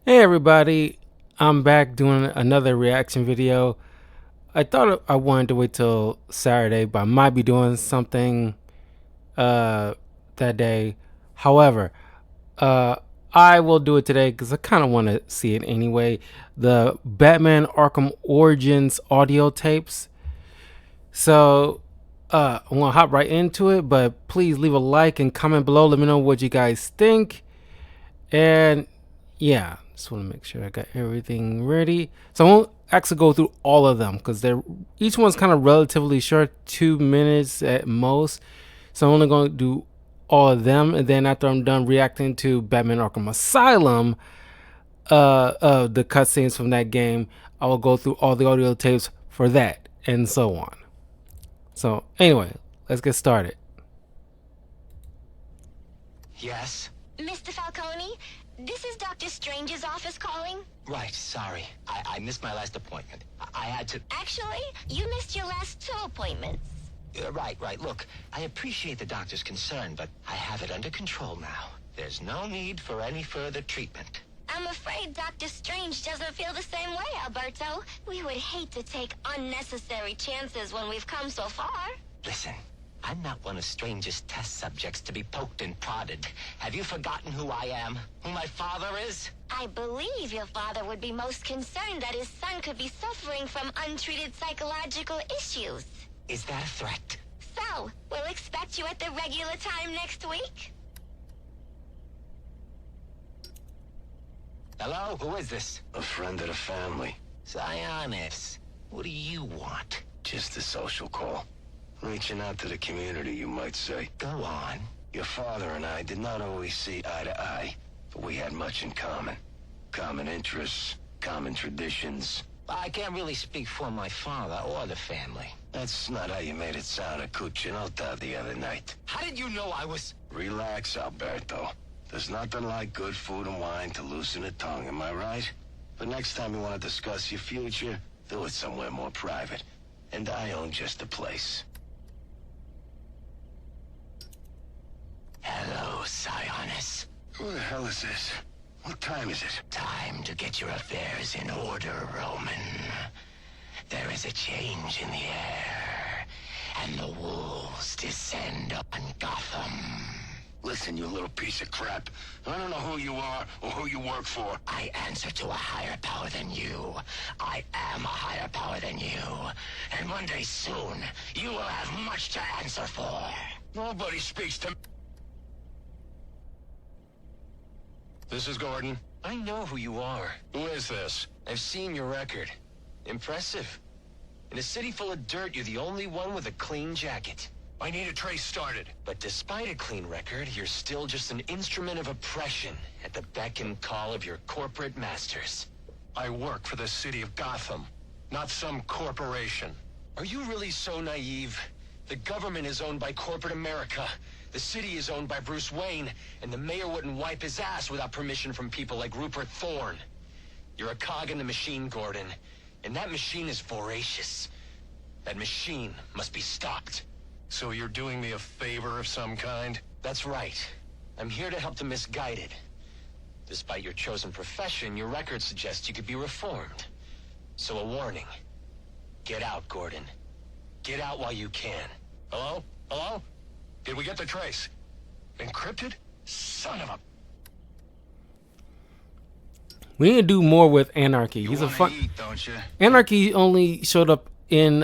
Hey everybody, I'm back doing another reaction video. I thought I wanted to wait till Saturday, but I might be doing something that day. However, uh I will do it today because I kind of want to see it anyway. The Batman Arkham Origins audio tapes. So I'm gonna hop right into it, but please leave a like and comment below. Let me know what you guys think. And yeah, just want to make sure I got everything ready. So I won't actually go through all of them because they're each one's kind of relatively short, 2 minutes at most. So I'm only going to do all of them, and then after I'm done reacting to Batman Arkham Asylum, the cutscenes from that game, I will go through all the audio tapes for that, and so on. So anyway, let's get started. Yes? Mr. Falcone, this is Dr. Strange's office calling. Right, sorry. I missed my last appointment. I had to... Actually, you missed your last 2 appointments. Right. Look, I appreciate the doctor's concern, but I have it under control now. There's no need for any further treatment. I'm afraid Dr. Strange doesn't feel the same way, Alberto. We would hate to take unnecessary chances when we've come so far. Listen, I'm not one of Strange's test subjects to be poked and prodded. Have you forgotten who I am? Who my father is? I believe your father would be most concerned that his son could be suffering from untreated psychological issues. Is that a threat? So, we'll expect you at the regular time next week? Hello? Who is this? A friend of the family. Zionis. What do you want? Just a social call. Reaching out to the community, you might say. Go on. Your father and I did not always see eye to eye, but we had much in common. Common interests, common traditions. I can't really speak for my father or the family. That's not how you made it sound at Cuccinota the other night. How did you know I was... Relax, Alberto. There's nothing like good food and wine to loosen a tongue, am I right? But next time you want to discuss your future, do it somewhere more private. And I own just the place. Hello, Zionis. Who the hell is this? What time is it? Time to get your affairs in order, Roman. There is a change in the air, and the wolves descend on Gotham. Listen, you little piece of crap. I don't know who you are or who you work for. I answer to a higher power than you. I am a higher power than you. And one day soon, you will have much to answer for. Nobody speaks to me. This is Gordon. I know who you are. Who is this? I've seen your record. Impressive. In a city full of dirt, you're the only one with a clean jacket. I need a trace started. But despite a clean record, you're still just an instrument of oppression at the beck and call of your corporate masters. I work for the city of Gotham, not some corporation. Are you really so naive? The government is owned by corporate America. The city is owned by Bruce Wayne, and the mayor wouldn't wipe his ass without permission from people like Rupert Thorne. You're a cog in the machine, Gordon, and that machine is voracious. That machine must be stopped. So you're doing me a favor of some kind? That's right. I'm here to help the misguided. Despite your chosen profession, your record suggests you could be reformed. So a warning. Get out, Gordon. Get out while you can. Hello? Hello? Did we get the trace? Encrypted? Son of a... We need to do more with Anarchy. He's a wanna fun. eat, don't you? Anarchy only showed up in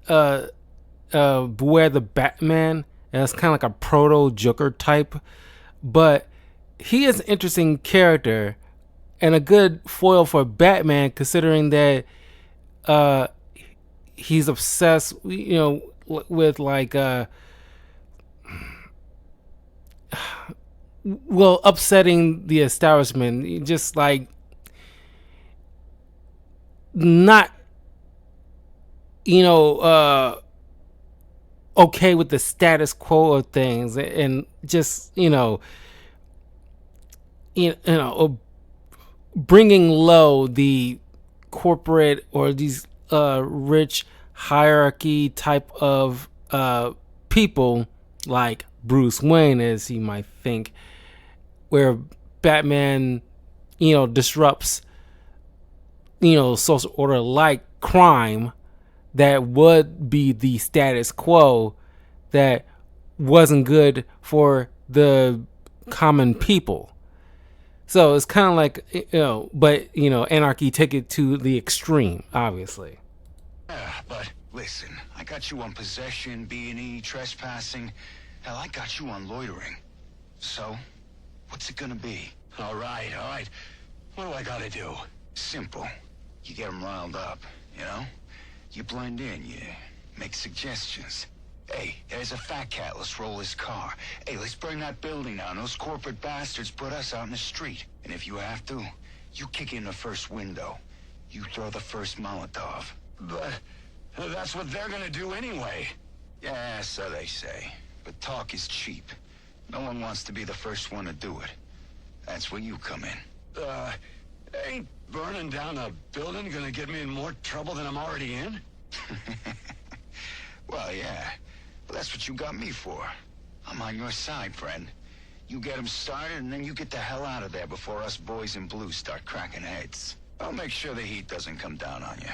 Beware the Batman, and it's kind of like a proto Joker type, but he is an interesting character and a good foil for Batman, considering that he's obsessed, with like well, upsetting the establishment, just like not okay with the status quo of things, and just bringing low the corporate or these rich hierarchy type of people like Bruce Wayne, as he might think, where Batman disrupts, social order, like crime, that would be the status quo, that wasn't good for the common people. So it's kind of like, but anarchy take it to the extreme, obviously. Yeah, but listen, I got you on possession, B&E, trespassing. Hell, I got you on loitering. So, what's it gonna be? All right. What do I gotta do? Simple. You get them riled up, you know? You blend in, you make suggestions. Hey, there's a fat cat, let's roll his car. Hey, let's burn that building down. Those corporate bastards put us out in the street. And if you have to, you kick in the first window. You throw the first Molotov. But that's what they're gonna do anyway. Yeah, so they say. But talk is cheap. No one wants to be the first one to do it. That's where you come in. Ain't burning down a building gonna get me in more trouble than I'm already in? Well, yeah. But that's what you got me for. I'm on your side, friend. You get them started, and then you get the hell out of there before us boys in blue start cracking heads. I'll make sure the heat doesn't come down on you.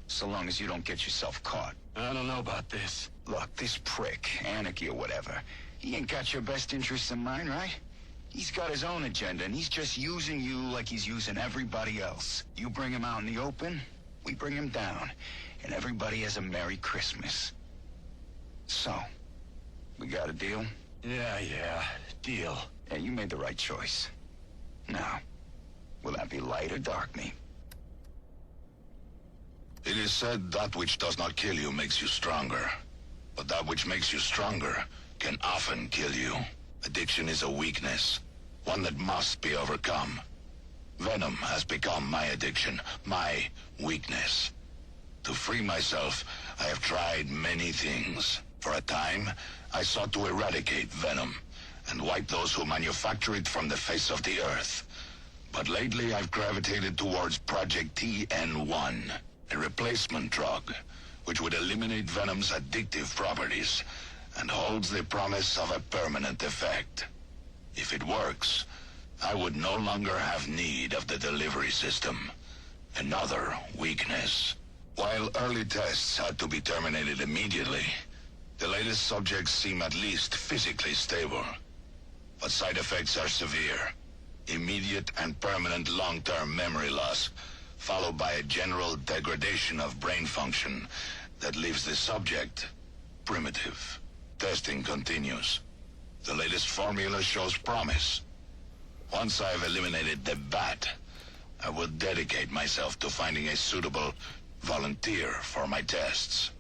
So long as you don't get yourself caught. I don't know about this. Look, this prick, Anarchy or whatever, he ain't got your best interests in mind, right? He's got his own agenda, and he's just using you like he's using everybody else. You bring him out in the open, we bring him down, and everybody has a Merry Christmas. So, we got a deal? Yeah, deal. Yeah, you made the right choice. Now, will that be light or dark meat? It is said that which does not kill you makes you stronger. But that which makes you stronger can often kill you. Addiction is a weakness, one that must be overcome. Venom has become my addiction, my weakness. To free myself, I have tried many things. For a time, I sought to eradicate Venom and wipe those who manufacture it from the face of the earth. But lately I've gravitated towards Project TN1, a replacement drug, which would eliminate Venom's addictive properties and holds the promise of a permanent effect. If it works, I would no longer have need of the delivery system. Another weakness. While early tests had to be terminated immediately, the latest subjects seem at least physically stable. But side effects are severe. Immediate and permanent long-term memory loss, followed by a general degradation of brain function that leaves the subject primitive. Testing continues. The latest formula shows promise. Once I've eliminated the bat, I will dedicate myself to finding a suitable volunteer for my tests.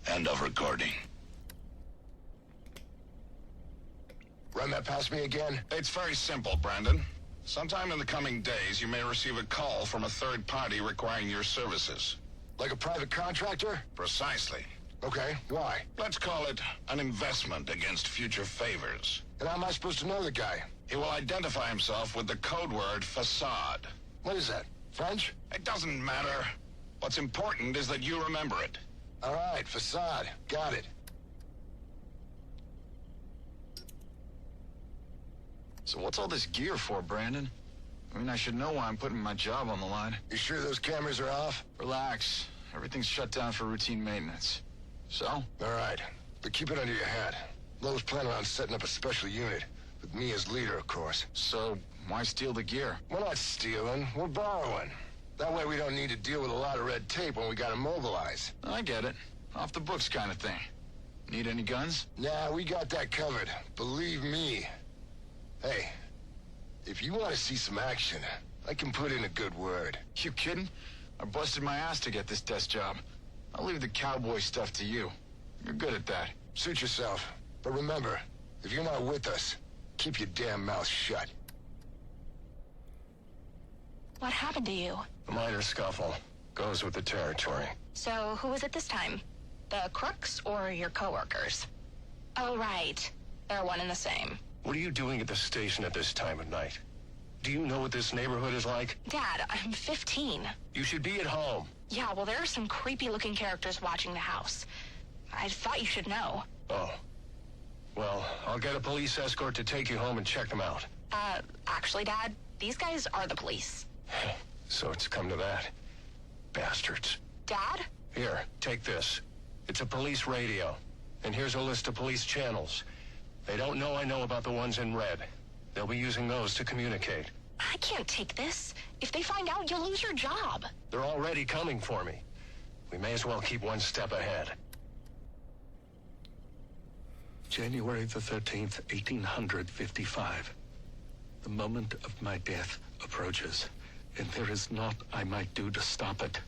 End of recording. Run that past me again? It's very simple, Brandon. Sometime in the coming days, you may receive a call from a third party requiring your services. Like a private contractor? Precisely. Okay, why? Let's call it an investment against future favors. And how am I supposed to know the guy? He will identify himself with the code word facade. What is that? French? It doesn't matter. What's important is that you remember it. All right, facade. Got it. So what's all this gear for, Brandon? I mean, I should know why I'm putting my job on the line. You sure those cameras are off? Relax. Everything's shut down for routine maintenance. So? All right, but keep it under your hat. Lowe's planning on setting up a special unit, with me as leader, of course. So, why steal the gear? We're not stealing, we're borrowing. That way we don't need to deal with a lot of red tape when we gotta mobilize. I get it. Off the books kind of thing. Need any guns? Nah, we got that covered. Believe me. Hey, if you want to see some action, I can put in a good word. You kidding? I busted my ass to get this desk job. I'll leave the cowboy stuff to you. You're good at that. Suit yourself. But remember, if you're not with us, keep your damn mouth shut. What happened to you? A minor scuffle. Goes with the territory. So, who was it this time? The crooks or your coworkers? Oh, right. They're one and the same. What are you doing at the station at this time of night? Do you know what this neighborhood is like? Dad, I'm 15. You should be at home. Yeah, well, there are some creepy-looking characters watching the house. I thought you should know. Oh. Well, I'll get a police escort to take you home and check them out. Actually, Dad, These guys are the police. So it's come to that. Bastards. Dad? Here, take this. It's a police radio. And here's a list of police channels. They don't know I know about the ones in red. They'll be using those to communicate. I can't take this. If they find out, you'll lose your job. They're already coming for me. We may as well keep one step ahead. January the 13th, 1855. The moment of my death approaches, and there is naught I might do to stop it.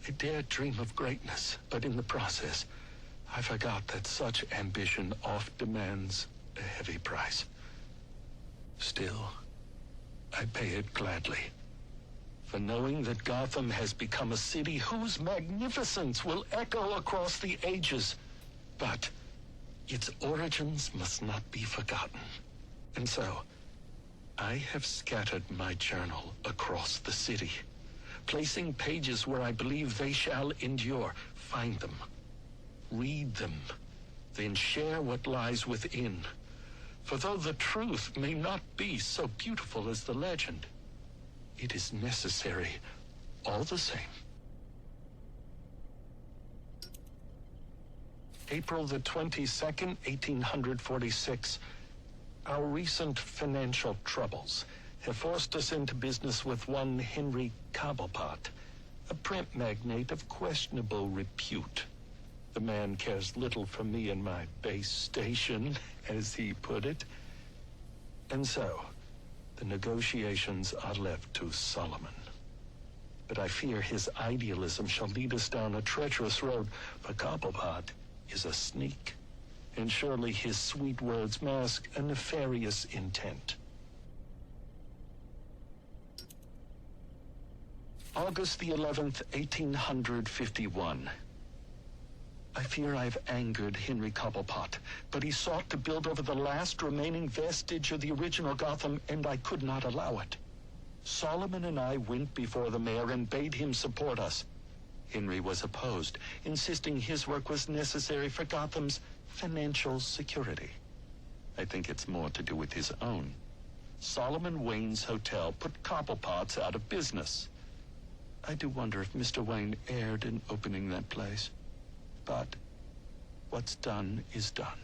I dared dream of greatness, but in the process, I forgot that such ambition oft demands a heavy price. Still, I pay it gladly. For knowing that Gotham has become a city whose magnificence will echo across the ages. But its origins must not be forgotten. And so, I have scattered my journal across the city, placing pages where I believe they shall endure. Find them, read them, then share what lies within. For though the truth may not be so beautiful as the legend, it is necessary all the same. April the 22nd, 1846. Our recent financial troubles have forced us into business with one Henry Cobblepot, a print magnate of questionable repute. The man cares little for me and my base station, as he put it. And so, the negotiations are left to Solomon. But I fear his idealism shall lead us down a treacherous road, for Cobblepot is a sneak, and surely his sweet words mask a nefarious intent. August the 11th, 1851. I fear I've angered Henry Cobblepot, but he sought to build over the last remaining vestige of the original Gotham, and I could not allow it. Solomon and I went before the mayor and bade him support us. Henry was opposed, insisting his work was necessary for Gotham's financial security. I think it's more to do with his own. Solomon Wayne's hotel put Cobblepots out of business. I do wonder if Mr. Wayne erred in opening that place. But what's done is done.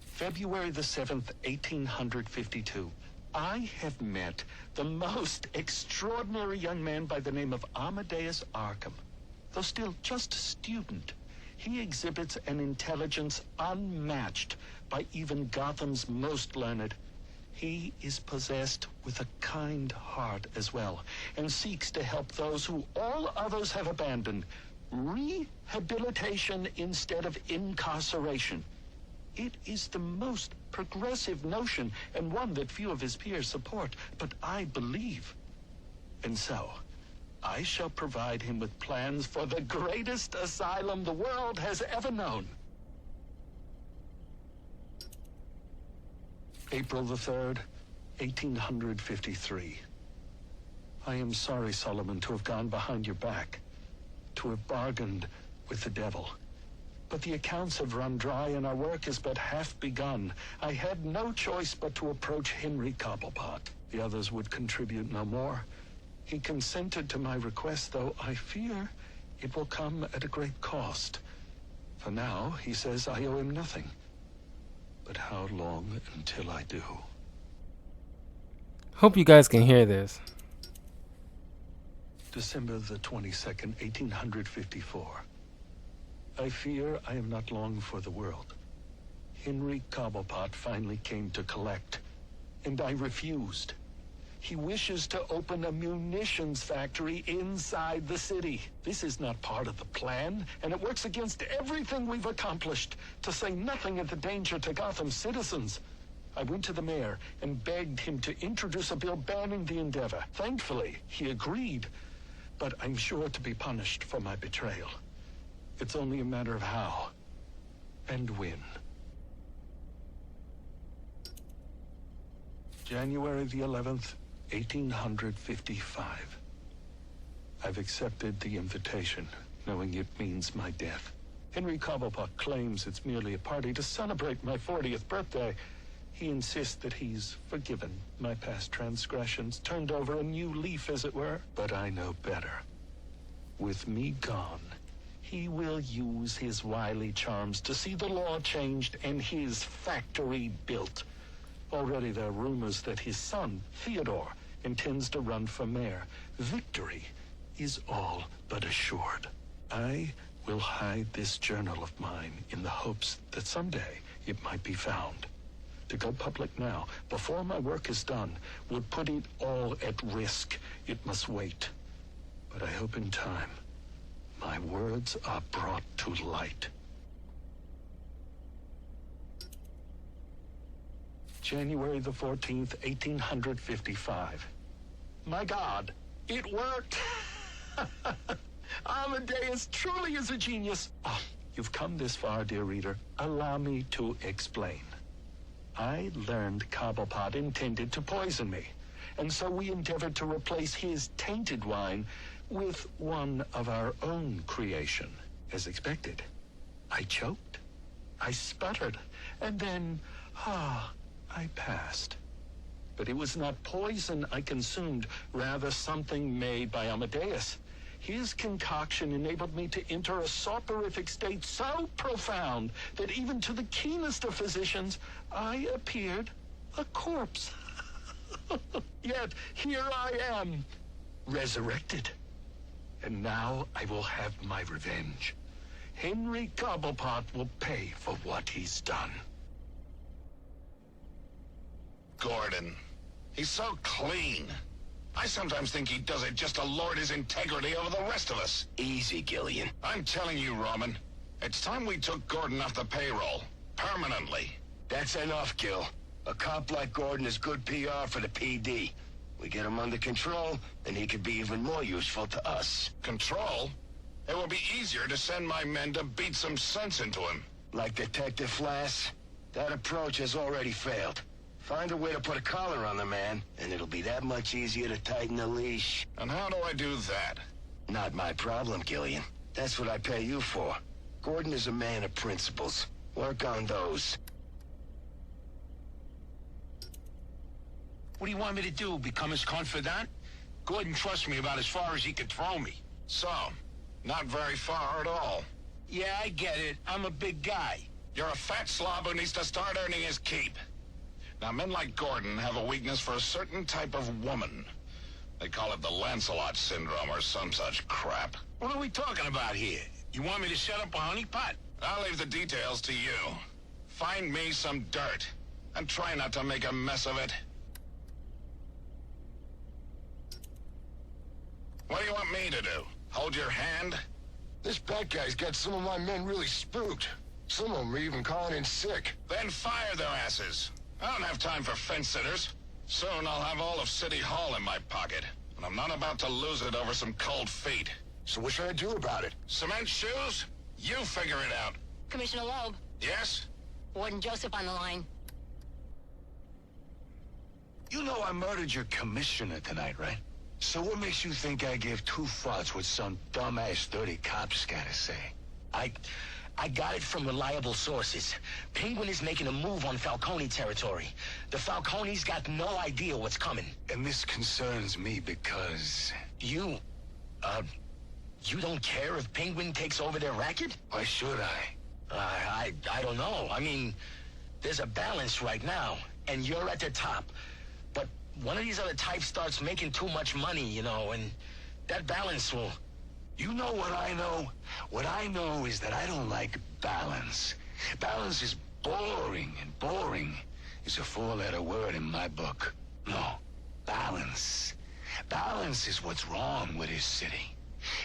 February the 7th, 1852. I have met the most extraordinary young man by the name of Amadeus Arkham. Though still just a student, he exhibits an intelligence unmatched by even Gotham's most learned. He is possessed with a kind heart as well, and seeks to help those who all others have abandoned. Rehabilitation instead of incarceration. It is the most progressive notion, and one that few of his peers support, but I believe. And so, I shall provide him with plans for the greatest asylum the world has ever known. April the 3rd, 1853. I am sorry, Solomon, to have gone behind your back, to have bargained with the devil. But the accounts have run dry, and our work has but half begun. I had no choice but to approach Henry Cobblepot. The others would contribute no more. He consented to my request, though I fear it will come at a great cost. For now, he says I owe him nothing. But how long until I do? Hope you guys can hear this. December the 22nd, 1854. I fear I am not long for the world. Henry Cobblepot finally came to collect, and I refused. He wishes to open a munitions factory inside the city. This is not part of the plan, and it works against everything we've accomplished, to say nothing of the danger to Gotham's citizens. I went to the mayor and begged him to introduce a bill banning the endeavor. Thankfully, he agreed, but I'm sure to be punished for my betrayal. It's only a matter of how and when. January the 11th, 1855. I've accepted the invitation, knowing it means my death. Henry Cobblepot claims it's merely a party to celebrate my 40th birthday. He insists that he's forgiven my past transgressions, turned over a new leaf, as it were. But I know better. With me gone, he will use his wily charms to see the law changed and his factory built. Already there are rumors that his son, Theodore, intends to run for mayor. Victory is all but assured. I will hide this journal of mine in the hopes that someday it might be found. To go public now, before my work is done, would put it all at risk. It must wait. But I hope in time, my words are brought to light. January the 14th, 1855. My God, it worked! Amadeus truly is a genius. Oh, you've come this far, dear reader. Allow me to explain. I learned Cobblepot intended to poison me, and so we endeavored to replace his tainted wine with one of our own creation. As expected, I choked, I sputtered, and then, I passed. But it was not poison I consumed, rather something made by Amadeus. His concoction enabled me to enter a soporific state so profound that even to the keenest of physicians, I appeared a corpse. Yet here I am, resurrected. And now I will have my revenge. Henry Cobblepot will pay for what he's done. Gordon. He's so clean. I sometimes think he does it just to lord his integrity over the rest of us. Easy, Gillian. I'm telling you, Roman, it's time we took Gordon off the payroll. Permanently. That's enough, Gil. A cop like Gordon is good PR for the PD. We get him under control, and he could be even more useful to us. Control? It will be easier to send my men to beat some sense into him. Like Detective Flass? That approach has already failed. Find a way to put a collar on the man, and it'll be that much easier to tighten the leash. And how do I do that? Not my problem, Gillian. That's what I pay you for. Gordon is a man of principles. Work on those. What do you want me to do, become his confidant? Gordon trusts me about as far as he could throw me. So, not very far at all. Yeah, I get it. I'm a big guy. You're a fat slob who needs to start earning his keep. Now, men like Gordon have a weakness for a certain type of woman. They call it the Lancelot syndrome or some such crap. What are we talking about here? You want me to set up a honeypot? I'll leave the details to you. Find me some dirt, and try not to make a mess of it. What do you want me to do? Hold your hand? This bad guy's got some of my men really spooked. Some of them are even calling in sick. Then fire their asses. I don't have time for fence-sitters. Soon I'll have all of City Hall in my pocket, and I'm not about to lose it over some cold feet. So what should I do about it? Cement shoes? You figure it out. Commissioner Loeb, Yes? Warden Joseph on the line. You know I murdered your commissioner tonight, right? So what makes you think I give two fucks what some dumbass dirty cop's gotta say? I got it from reliable sources. Penguin is making a move on Falcone territory. The Falcones got no idea what's coming. And this concerns me because... You don't care if Penguin takes over their racket? Why should I? I don't know. I mean, there's a balance right now, and you're at the top. But one of these other types starts making too much money, you know, and that balance will... You know what I know? What I know is that I don't like balance. Balance is boring, and boring is a four-letter word in my book. No, balance. Balance is what's wrong with this city.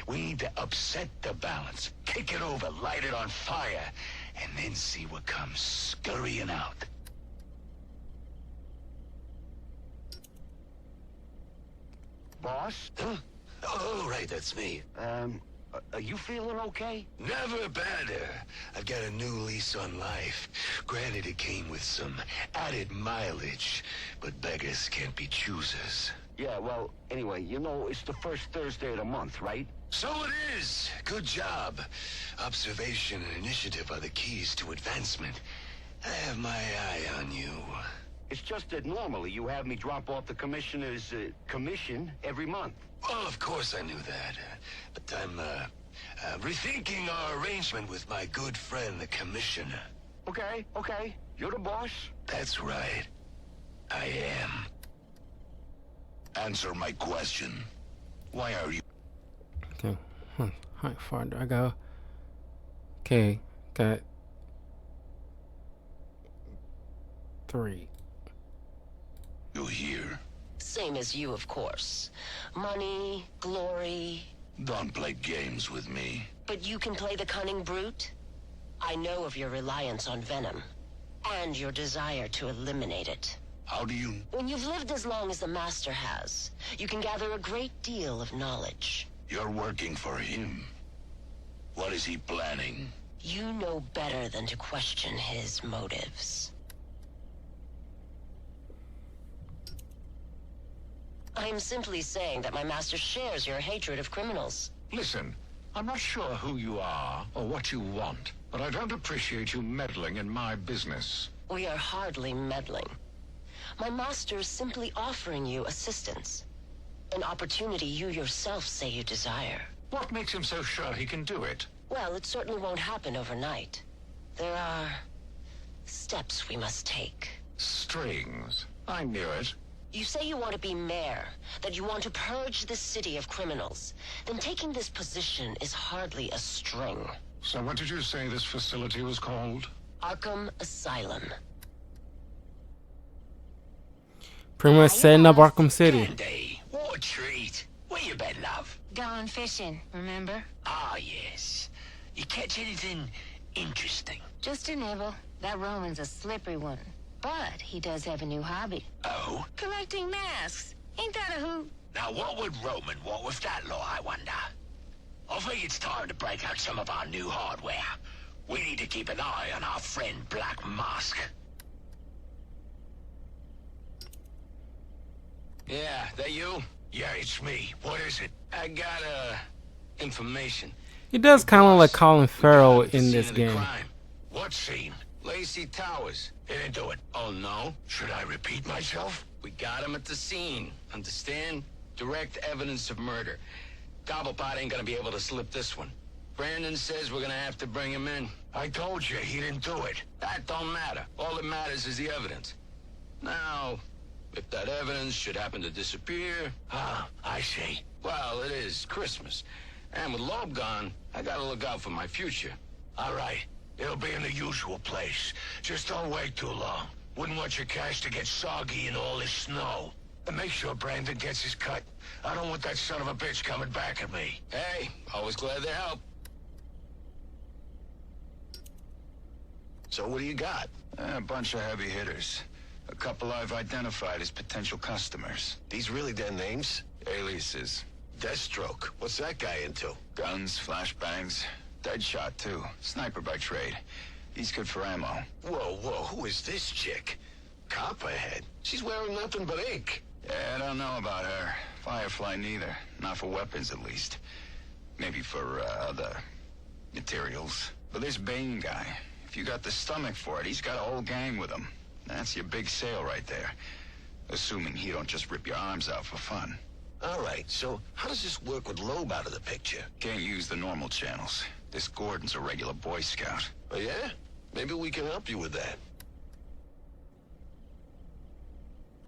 We need to upset the balance, kick it over, light it on fire, and then see what comes scurrying out. Boss? Huh? Oh, right, that's me. Are you feeling okay? Never better. I've got a new lease on life. Granted, it came with some added mileage, but beggars can't be choosers. Yeah, well, anyway, you know, it's the first Thursday of the month, right? So it is. Good job. Observation and initiative are the keys to advancement. I have my eye on you. It's just that normally you have me drop off the commissioner's commission every month. Well, of course I knew that. But I'm rethinking our arrangement with my good friend, the commissioner. Okay. You're the boss. That's right. I am. Answer my question. Why are you... Okay. How far do I go? Okay. Got 3. here? Same as you, of course. Money, glory. Don't play games with me. But you can play the cunning brute? I know of your reliance on venom, and your desire to eliminate it. How do you... When you've lived as long as the Master has, you can gather a great deal of knowledge. You're working for him. What is he planning? You know better than to question his motives. I'm simply saying that my master shares your hatred of criminals. Listen, I'm not sure who you are or what you want, but I don't appreciate you meddling in my business. We are hardly meddling. My master is simply offering you assistance. An opportunity you yourself say you desire. What makes him so sure he can do it? Well, it certainly won't happen overnight. There are steps we must take. Strings. I knew it. You say you want to be mayor, that you want to purge the city of criminals. Then taking this position is hardly a string. So what did you say this facility was called? Arkham Asylum. Pretty much setting up Arkham City. Candy, what a treat. Where you been, love? Gone fishing, remember? Ah, yes. You catch anything interesting? Just a nibble. That Roman's a slippery one. But he does have a new hobby. Oh? Collecting masks. Ain't that a hoot? Now, what would Roman want with that law, I wonder? I think it's time to break out some of our new hardware. We need to keep an eye on our friend Black Mask. Yeah, that you? Yeah, it's me. What is it? I got, information. He does kind of like Colin Farrell in this game. Crime. What scene? Lacey Towers. He didn't do it. Oh, no? Should I repeat myself? We got him at the scene. Understand? Direct evidence of murder. Cobblepot ain't gonna be able to slip this one. Brandon says we're gonna have to bring him in. I told you, he didn't do it. That don't matter. All that matters is the evidence. Now, if that evidence should happen to disappear... Ah, I see. Well, it is Christmas. And with Loeb gone, I gotta look out for my future. All right. It'll be in the usual place. Just don't wait too long. Wouldn't want your cash to get soggy in all this snow. And make sure Brandon gets his cut. I don't want that son of a bitch coming back at me. Hey, always glad to help. So what do you got? A bunch of heavy hitters. A couple I've identified as potential customers. These really their names? Aliases. Deathstroke. What's that guy into? Guns, flashbangs. Deadshot, too. Sniper by trade. He's good for ammo. Whoa, who is this chick? Copperhead. She's wearing nothing but ink. Yeah, I don't know about her. Firefly neither. Not for weapons, at least. Maybe for, other materials. But this Bane guy, if you got the stomach for it, he's got a whole gang with him. That's your big sale right there. Assuming he don't just rip your arms out for fun. All right, so how does this work with Loeb out of the picture? Can't use the normal channels. This Gordon's a regular Boy Scout. Oh, yeah? Maybe we can help you with that.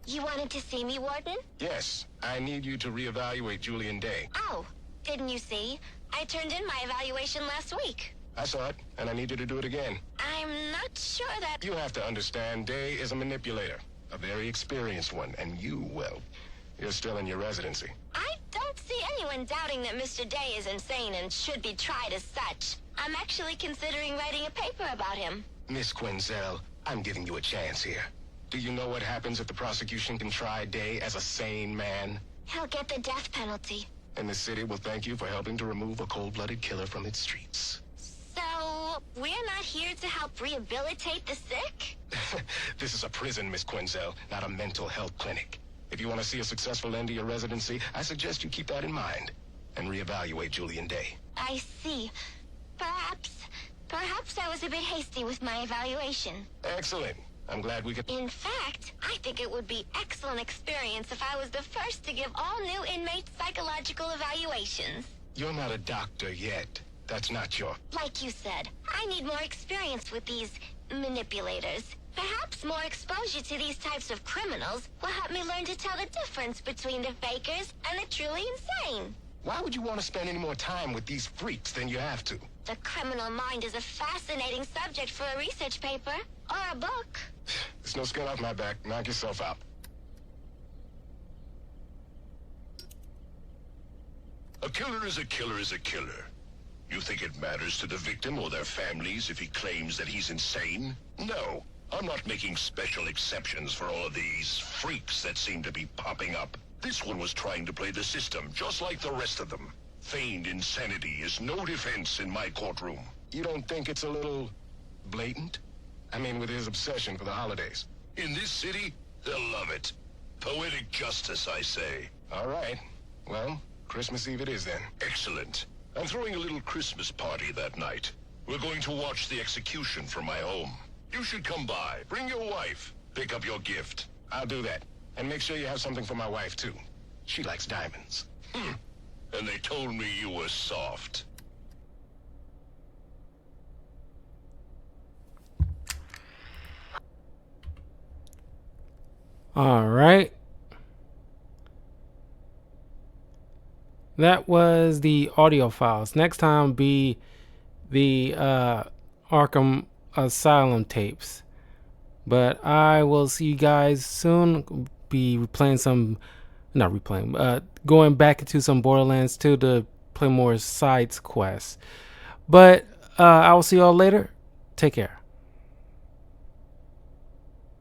You wanted to see me, Warden? Yes, I need you to reevaluate Julian Day. Oh, didn't you see? I turned in my evaluation last week. I saw it, and I need you to do it again. I'm not sure that... You have to understand, Day is a manipulator. A very experienced one, and you, well, you're still in your residency. I don't see anyone doubting that Mr. Day is insane and should be tried as such. I'm actually considering writing a paper about him. Miss Quinzel, I'm giving you a chance here. Do you know what happens if the prosecution can try Day as a sane man? He'll get the death penalty. And the city will thank you for helping to remove a cold-blooded killer from its streets. So, we're not here to help rehabilitate the sick? This is a prison, Miss Quinzel, not a mental health clinic. If you want to see a successful end to your residency, I suggest you keep that in mind. and reevaluate Julian Day. I see. Perhaps I was a bit hasty with my evaluation. Excellent. I'm glad we could... In fact, I think it would be excellent experience if I was the first to give all new inmates psychological evaluations. You're not a doctor yet. That's not your... Like you said, I need more experience with these manipulators. Perhaps more exposure to these types of criminals will help me learn to tell the difference between the fakers and the truly insane. Why would you want to spend any more time with these freaks than you have to? The criminal mind is a fascinating subject for a research paper or a book. There's no skin off my back. Knock yourself out. A killer is a killer is a killer. You think it matters to the victim or their families if he claims that he's insane? No. I'm not making special exceptions for all of these freaks that seem to be popping up. This one was trying to play the system, just like the rest of them. Feigned insanity is no defense in my courtroom. You don't think it's a little blatant? I mean, with his obsession for the holidays. In this city, they'll love it. Poetic justice, I say. All right. Well, Christmas Eve it is then. Excellent. I'm throwing a little Christmas party that night. We're going to watch the execution from my home. You should come by. Bring your wife. Pick up your gift. I'll do that. And make sure you have something for my wife, too. She likes diamonds. And they told me you were soft. All right. That was the audio files. Next time be the Arkham Asylum tapes. But I will see you guys soon. Be replaying some, not replaying, going back into some Borderlands 2 to play more side quests. But I will see y'all later. Take care.